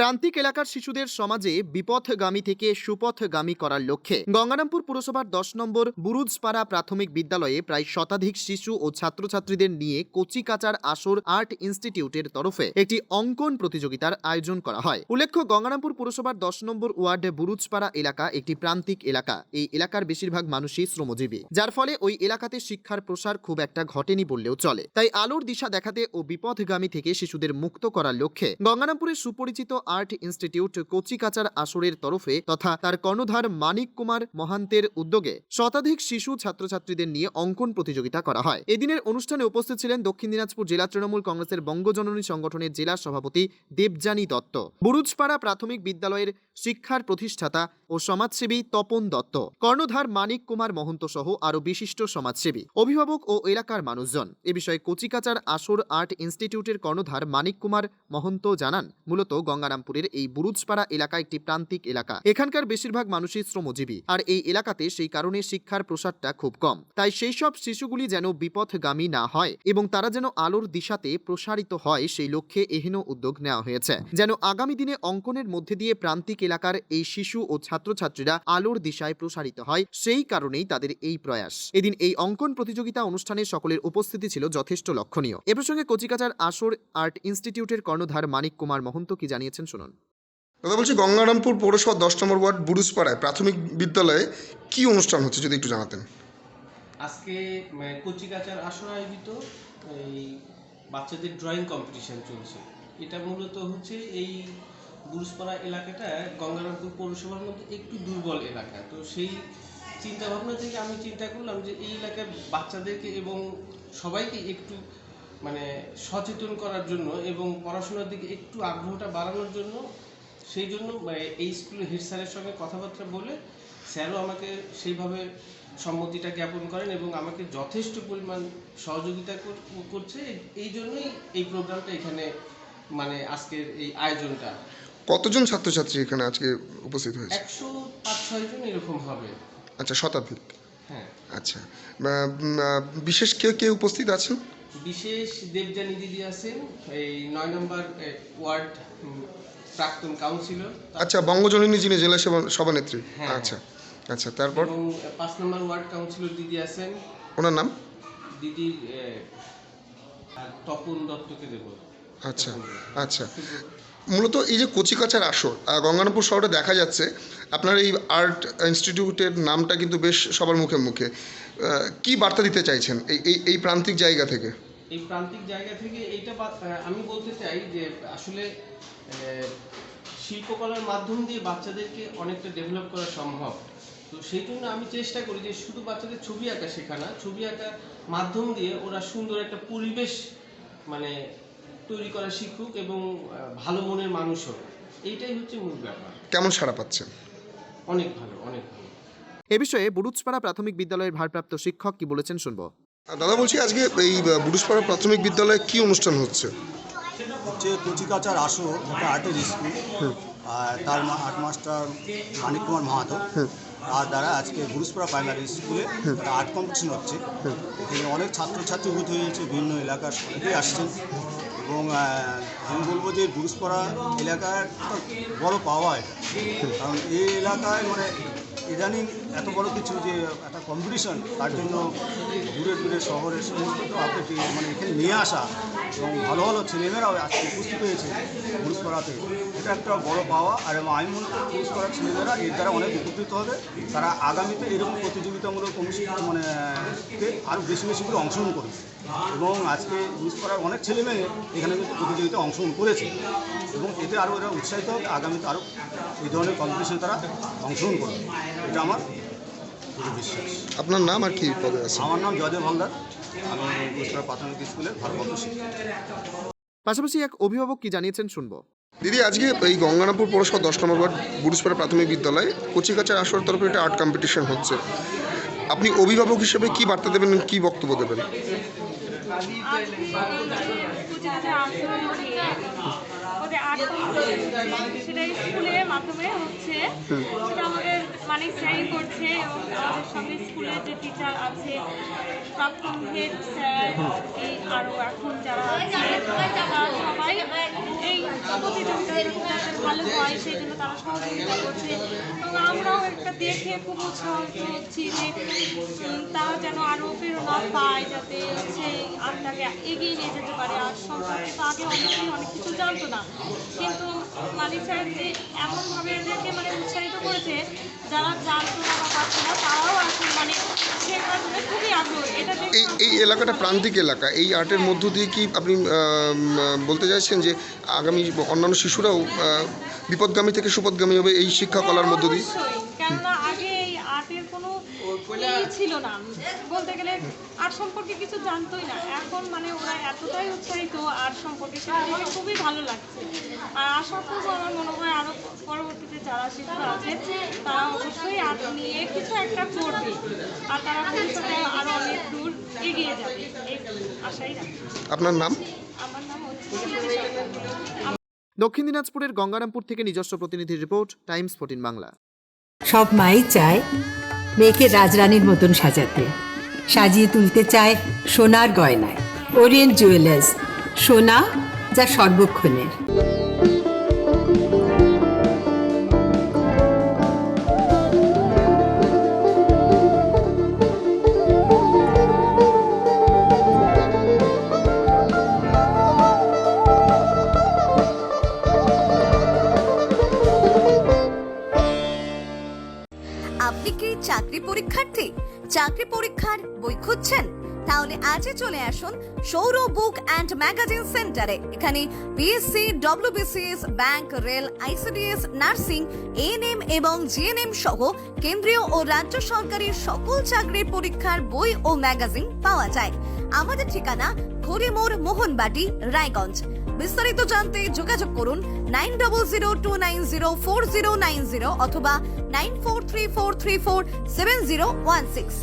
প্রান্তিক এলাকার শিশুদের সমাজে বিপথগামী থেকে সুপথগামী করার লক্ষ্যে গঙ্গারামপুর পুরসভার 10 নম্বর বুরুজপাড়া প্রাথমিক বিদ্যালয়ে প্রায় শতাধিক শিশু ও ছাত্রছাত্রীদের নিয়ে কচিকাচার আসর আর্ট ইনস্টিটিউটের তরফে একটি অঙ্কন প্রতিযোগিতার আয়োজন করা হয়। উল্লেখ্য, গঙ্গারামপুর পুরসভার 10 নম্বর ওয়ার্ড বুরুজপাড়া এলাকা একটি প্রান্তিক এলাকা। এই এলাকার বেশিরভাগ মানুষই শ্রমজীবী, যার ফলে ওই এলাকাতে শিক্ষার প্রসার খুব একটা ঘটেনি বললেও চলে। তাই আলোর দিশা দেখাতে ও বিপথগামী থেকে শিশুদের মুক্ত করার লক্ষ্যে গঙ্গারামপুরের সুপরিচিত আর্ট ইনস্টিটিউট কচিকাচার আসরের তরফে তথা তার কর্ণধার মানিক কুমার মহান্তের উদ্যোগে শতাধিক শিশু ছাত্রছাত্রীদের নিয়ে অঙ্কন প্রতিযোগিতা করা হয়। এদিনের অনুষ্ঠানে উপস্থিত ছিলেন দক্ষিণ দিনাজপুর জেলা তৃণমূল কংগ্রেসের বঙ্গজননী সংগঠনের জেলা সভাপতি দেবযানী দত্ত, বুরুজপাড়া প্রাথমিক বিদ্যালয়ের শিক্ষার প্রতিষ্ঠাতা ও সমাজসেবী তপন দত্ত, কর্ণধার মানিক কুমার মহন্ত সহ আরো বিশিষ্ট সমাজসেবী, অভিভাবক ও এলাকার মানুষজন। এ বিষয়ে কচিকাচার আসর আর্ট ইনস্টিটিউটের কর্ণধার মানিক কুমার মহন্ত জানান, মূলত গঙ্গারামপুরের এই বুরুজপাড়া এলাকা একটি প্রান্তিক এলাকা। এখানকার বেশিরভাগ মানুষই শ্রমজীবী, আর এই এলাকাতে সেই কারণে শিক্ষার প্রসারটা খুব কম। তাই সেই সব শিশুগুলি যেন বিপথগামী না হয় এবং তারা যেন আলোর দিশাতে প্রসারিত হয়, সেই লক্ষ্যে এহেন উদ্যোগ নেওয়া হয়েছে, যেন আগামী দিনে অঙ্কনের মধ্যে দিয়ে প্রান্তিক এলাকার এই শিশু ও ছাত্রছাত্রীরা আলোর দিশায় প্রসারিত হয়। সেই কারণেই তাদের এই প্রয়াস। এদিন এই অঙ্কন প্রতিযোগিতা অনুষ্ঠানে সকলের উপস্থিতি ছিল যথেষ্ট লক্ষণীয়। এ প্রসঙ্গে কচিকাচার আসর আর্ট ইনস্টিটিউটের কর্ণধার মানিক কুমার মহন্ত কি জানিয়েছেন শুনুন। দাদা বলছি, গঙ্গারামপুর পৌরসভা 10 নম্বর ওয়ার্ড বুরুজপাড়ায় প্রাথমিক বিদ্যালয়ে কি অনুষ্ঠান হচ্ছে যদি একটু জানাতেন। আজকে কচিকাচার আসর আয়োজিত এই বাচ্চাদের ড্রয়িং কম্পিটিশন চলছে। এটা মূলত হচ্ছে এই বুরুজপাড়া এলাকাটা গঙ্গারামপুর পৌরসভার মধ্যে একটু দুর্বল এলাকা। তো সেই চিন্তা ভাবনা থেকে আমি চিন্তা করলাম যে এই এলাকার বাচ্চাদেরকে এবং সবাইকে একটু সচেতন করার জন্য এবং পড়াশোনার দিকে একটু আগ্রহটা বাড়ানোর জন্য, সেই জন্য এই স্কুলের হেড স্যারের সঙ্গে কথাবার্তা বলে স্যারও আমাকে সেইভাবে সম্মতিটা জ্ঞাপন করেন এবং আমাকে যথেষ্ট পরিমাণ সহযোগিতা করছে। এই জন্যই এই প্রোগ্রামটা এখানে আজকের এই আয়োজনটা। কতজন ছাত্রছাত্রী এখানে আজকে উপস্থিত হয়েছে? 105-6 জন এরকম হবে। আচ্ছা, শতাধিক। হ্যাঁ। আচ্ছা, বিশেষ কে উপস্থিত আছেন? বিশেষ দেবযানী দিদি আছেন, এই 9 নম্বর ওয়ার্ড প্রাক্তন কাউন্সিলর। আচ্ছা, বঙ্গজননী যিনি জেলা সভানেত্রী। হ্যাঁ, আচ্ছা আচ্ছা, তারপর? এবং 5 নম্বর ওয়ার্ড কাউন্সিলর দিদি আছেন। ওনার নাম? দিদির তপন দত্তকে দেব। আচ্ছা আচ্ছা, মূলত এই যে কচিকাচার আসর গঙ্গারামপুর শহরে দেখা যাচ্ছে, আপনার এই আর্ট ইনস্টিটিউটের নামটা কিন্তু বেশ সবার মুখে মুখে। কি বার্তা দিতে চাইছেন এই প্রান্তিক জায়গা থেকে? এই প্রান্তিক জায়গা থেকে এইটা আমি বলতে চাই যে আসলে শিল্পকলার মাধ্যম দিয়ে বাচ্চাদেরকে অনেকটা ডেভেলপ করা সম্ভব। তো সেই জন্য আমি চেষ্টা করি যে শুধু বাচ্চাদের ছবি আঁকা শেখানো, ছবি আঁকার মাধ্যম দিয়ে ওরা সুন্দর একটা পরিবেশ তৈরি করা শিখুক এবং ভালো মনের মানুষ হোক। এইটাই হচ্ছে মূল ব্যাপার। কেমন সাড়া পাচ্ছেন? অনেক ভালো, অনেক ভালো। এ বিষয়ে বুরুজপাড়া প্রাথমিক বিদ্যালয়ের ভারপ্রাপ্ত শিক্ষক কি বলেছেন শুনবো। দাদা বলছি, আজকে এই বুরুজপাড়া প্রাথমিক বিদ্যালয়ে কি অনুষ্ঠান হচ্ছে? কচিকাচার আসর, একটা আর্টের স্কুল, আর তার আর্ট মাস্টার মানিক কুমার মাহাতো, আর দ্বারা আজকে বুরুজপাড়া প্রাইমারি স্কুলে একটা আর্ট কম্পিটিশন হচ্ছে। এখানে অনেক ছাত্রছাত্রী ভূত হয়েছে, বিভিন্ন এলাকার অনেকেই আসছেন। এবং আমি বলবো যে বুরুজপাড়া এলাকার বড় পাওয়া এটা, কারণ এই এলাকায় ইদানিং এত বড় কিছু যে একটা কম্পিটিশন, তার জন্য দূরে দূরে শহরের সমস্ত এখানে নিয়ে আসা এবং ভালো ভালো ছেলেমেয়েরাও আজকে উপস্থিত হয়েছে বুরুজপাড়াতে, এটা একটা বড় পাওয়া। আর আমি মনে করি বুরুজপাড়ার ছেলেমেয়েরা এর দ্বারা অনেক উপকৃত হবে। তারা আগামীতে এরকম প্রতিযোগিতামূলক আরও বেশি বেশি করে অংশগ্রহণ করবে। এবং আজকে বুরুজপাড়ার অনেক ছেলেমেয়ে এখানে কিন্তু প্রতিযোগিতায় অংশগ্রহণ করেছে এবং এতে আরও এরা উৎসাহিত হবে, আগামীতে আরও এই ধরনের কম্পিটিশনে তারা অংশগ্রহণ করবে, এটা আমার পুরো বিশ্বাস। আপনার নাম আর কি পদে আছে? আমার নাম জয়দেব হালদার, আমি বুরুজপাড়া প্রাথমিক স্কুলের ভারপ্রাপ্ত শিক্ষক। পাশাপাশি এক অভিভাবক কি জানিয়েছেন শুনবো। দিদি, আজকে এই গঙ্গারামপুর পৌরসভা 10 নম্বর ওয়ার্ড বুরুজপাড়া প্রাথমিক বিদ্যালয়ে কচিকাচার আসর তরফে একটা আর্ট কম্পিটিশন হচ্ছে। আপনি অভিভাবক হিসেবে কি বার্তা দেবেন, কি বক্তব্য দেবেন? সেটা স্কুলের মাধ্যমে হচ্ছে, সেটা আমাদের স্যারই করছে এবং আমাদের সঙ্গে স্কুলের যে টিচার আছে প্রাক্তন হেড স্যার এই আরও এখন যারা আছে তারা সবাই এই প্রতিযোগিতা যাতে ভালো হয় সেই জন্য তারা সহযোগিতা করছে এবং আমরাও একটা দেখে খুব উৎসাহিত হচ্ছি যে তারা যেন আরও প্রেরণা পায় যাতে সেই আর্টটাকে এগিয়ে নিয়ে যেতে পারে। আর সম্পর্কে তো আগে অনেকেই অনেক কিছু জানতো না, কিন্তু মালিক স্যার যে এমনভাবে এদেরকে মানে উৎসাহিত করেছে যারা জানতো না বা পারতো না তারাও এখন মানে শেখার জন্য খুবই আগ্রহী। এটা এই এলাকাটা প্রান্তিক এলাকা, এই আর্টের মধ্য দিয়ে কি আপনি বলতে চাইছেন যে আগামী অন্যান্য শিশুরাও বিপদগামী থেকে সুপদগামী হবে এই শিক্ষাকলার মধ্য দিয়ে? অবশ্যই, কেননা আগে এই আর্টের কোনো ছিল না, বলতে গেলে আর্ট সম্পর্কে কিছু জানতোই না। এখন মানে ওরা এতটাই উৎসাহিত আর্ট সম্পর্কে, সেটা দেখে খুবই ভালো লাগছে। আর আশা করবো আমার মনে হয় আরও পরবর্তীতে যারা শিশুরা আছে তারা অবশ্যই আর্ট নিয়ে কিছু একটা করবে আর তারা ভবিষ্যতে আরও অনেক দূর এগিয়ে যাবে, এই আশাই রাখি। আপনার নাম? আমার নাম হচ্ছে শিল্পী সরকার। দক্ষিণ দিনাজপুরের গঙ্গারামপুর থেকে নিজস্ব প্রতিনিধির রিপোর্ট, টাইমস 14 বাংলা। সব মাই চায় মেয়েকে রাজরানীর মতন সাজাতে, সাজিয়ে তুলতে চায় সোনার গয়নায়। ওরিয়েন্ট জুয়েলার্স, সোনা যা সর্বক্ষণের। আপনি কি চাকরি পরীক্ষার্থী? চাকরি পরীক্ষার বই খুঁজছেন? তাহলে আজই চলে আসুন সৌরভ বুক অ্যান্ড ম্যাগাজিন সেন্টারে। এখানে BSc, WBCS, bank, rail, ICDS, nursing, ANM এবং জিএনএম সহ কেন্দ্রীয় ও রাজ্য সরকারের সকল চাকরির পরীক্ষার বই ও ম্যাগাজিন পাওয়া যায়। আমাদের ঠিকানা খড়িমোড়, মোহনবাটি, রায়গঞ্জ। বিস্তারিত জানতে যোগাযোগ করুন 9002904090 অথবা 9434347016।